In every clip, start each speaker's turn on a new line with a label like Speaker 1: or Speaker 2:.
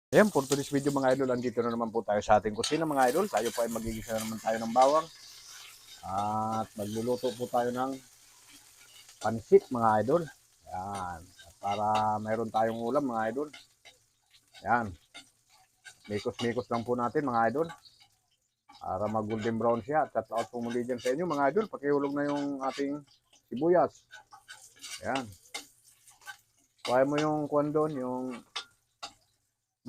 Speaker 1: Ayan, for today's video mga idol, andito na naman po tayo sa ating kusina mga idol. Tayo po ay magigisa na naman tayo ng bawang. At magluluto po tayo ng pansit mga idol. Ayan, at para mayroon tayong ulam mga idol. Ayan, mikos-mikos lang po natin mga idol. Para mag golden brown siya. At shout out po muli dyan sa inyo mga idol. Pakihulog na yung ating sibuyas. Ayan. Kuha mo yung kuwan doon, yung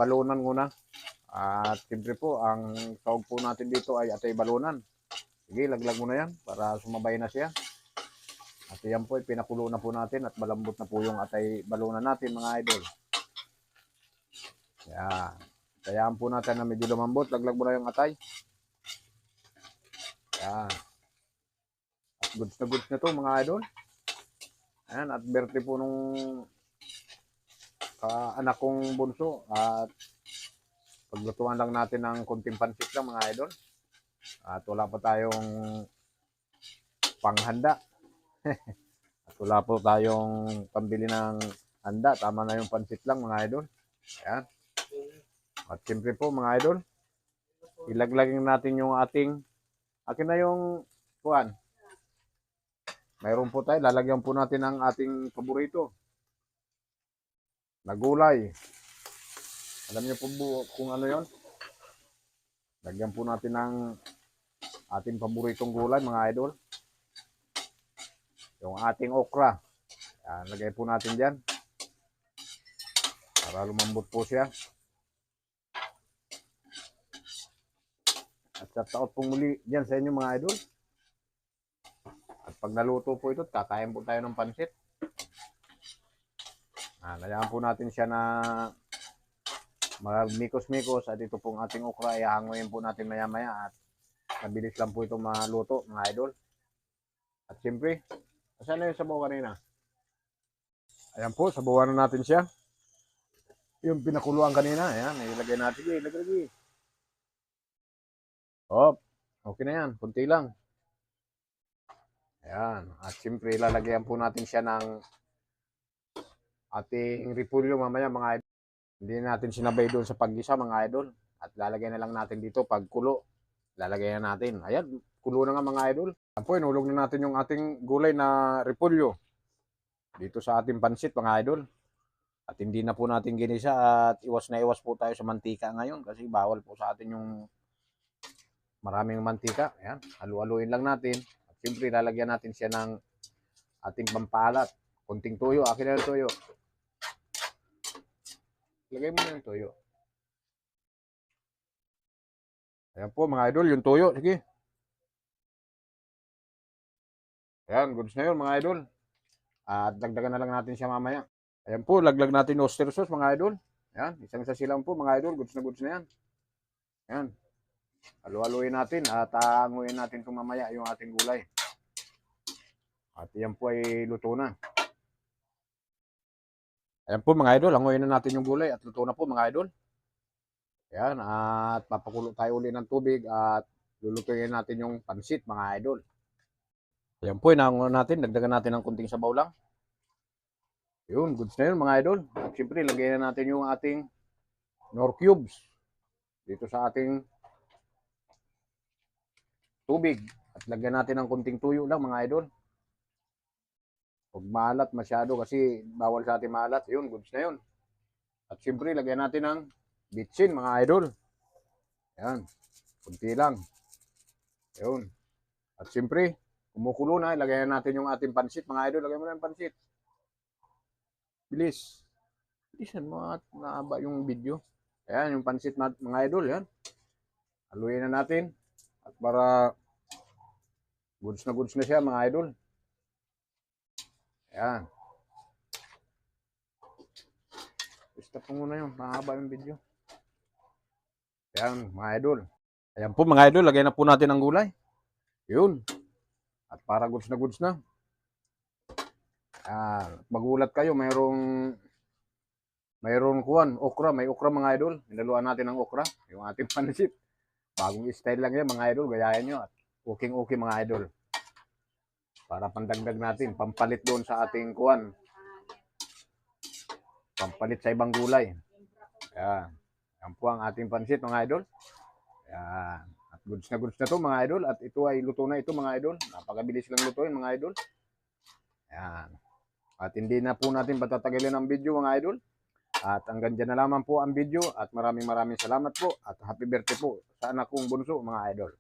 Speaker 1: balunan muna. At siyempre po, ang tawag po natin dito ay atay balunan. Sige, laglag mo na yan para sumabay na siya. At yan po, pinakulo na po natin at malambot na po yung atay balunan natin mga idol. Yan. Kayaan po natin na medyo lumambot. Laglag mo na yung atay. Yan. At goods na to mga idol. Ayan, at birthday po nung anak kong bunso. At paglutuan lang natin ng kunting pansit lang mga idol. At wala pa tayong panghanda. At wala po tayong pambili ng handa. Tama na yung pansit lang mga idol. Ayan. At siyempre po mga idol, ilaglagin natin yung akin na yung kuan. Mayroon po tayo, lalagyan po natin ang ating paborito na gulay. Alam niyo po kung ano yon? Lagyan po natin ng ating paboritong gulay mga idol. Yung ating okra. Yan, lagay po natin dyan. Para lumambot po siya. At shout out po muli dyan sa inyo mga idol. At pag naluto po ito, kakain po tayo ng pansit. Layaan po natin siya na magmikos-mikos. At ito pong ating okra, ihanguin po natin maya-maya. At mabilis lang po ito maluto mga idol. At siyempre, saan na yung sabaw kanina? Ayan po, sabawan na natin siya. Yung pinakuluan kanina, ayan, ilagay natin. Ilagay. Oh, okay na yan, kunti lang. Ayan, at siyempre ilalagyan po natin siya ng ating repolyo mamaya mga idol. Hindi natin sinabay doon sa paggisa mga idol. At lalagay na lang natin dito pag kulo. Lalagay na natin. Ayan, kulo na nga mga idol. Ayan po, inulog na natin yung ating gulay na repolyo dito sa ating pansit mga idol. At hindi na po natin ginisa at iwas na iwas po tayo sa mantika ngayon kasi bawal po sa atin yung maraming mantika. Ayan, halu-haluin lang natin. At siyempre lalagyan natin siya ng ating pampalat. Kunting tuyo, akin na yung tuyo. Lagay mo na yung tuyo. Ayan po mga idol, yung tuyo. Sige. Ayan, goods na yun mga idol. At dagdagan na lang natin siya mamaya. Ayan po, laglag natin yung oyster sauce mga idol. Ayan, isang sasilang po mga idol. Goods na yan. Ayan. Halu-haluin natin at anguin natin itong mamaya yung ating gulay. At yan po ay luto na. Ayan po mga idol, hanguin na natin yung gulay at luto na po mga idol. Ayan, at papakulo tayo uli ng tubig at lulutuin natin yung pansit mga idol. Ayan po, inaanguin natin, dagdagan natin ng kunting sabaw lang. Yun, goods na yun mga idol. At siyempre, lagyan na natin yung ating nor cubes dito sa ating tubig. At lagyan natin ng kunting tuyo lang mga idol. Huwag maalat masyado kasi bawal sa ating maalat. Yun, goods na yun. At siyempre, lagyan natin ng bitsin mga idol. Ayan, kunti lang. Yun. At siyempre, kumukulo na, ilagay natin yung ating pansit mga idol. Lagay mo na yung pansit. Bilis. Bilisan mo at naaba yung video. Ayan, yung pansit mga idol. Yan. Haluin na natin. At para goods na siya mga idol. Ayan. Stop mo muna yun. Mahaba yung video. Ayan, mga idol. Ayan po mga idol. Lagay na po natin ang gulay. Yun. At para goods na. Magulat kayo. Mayroong kuwan. Okra. May okra mga idol. Nilaluan natin ng okra. Yung ating pansit. Bagong style lang yan mga idol. Gayahin nyo. At okay mga idol. Para pandagdag natin. Pampalit doon sa ating kuwan. Pampalit sa ibang gulay. Ayan. Yan po ang ating pansit mga idol. Yan. At goods na to mga idol. At ito ay luto na ito mga idol. Napakabilis lang lutuin mga idol. Yan. At hindi na po natin patatagalin ang video mga idol. At hanggang dyan na lamang po ang video. At maraming salamat po. At happy birthday po sa anak kong bunso mga idol.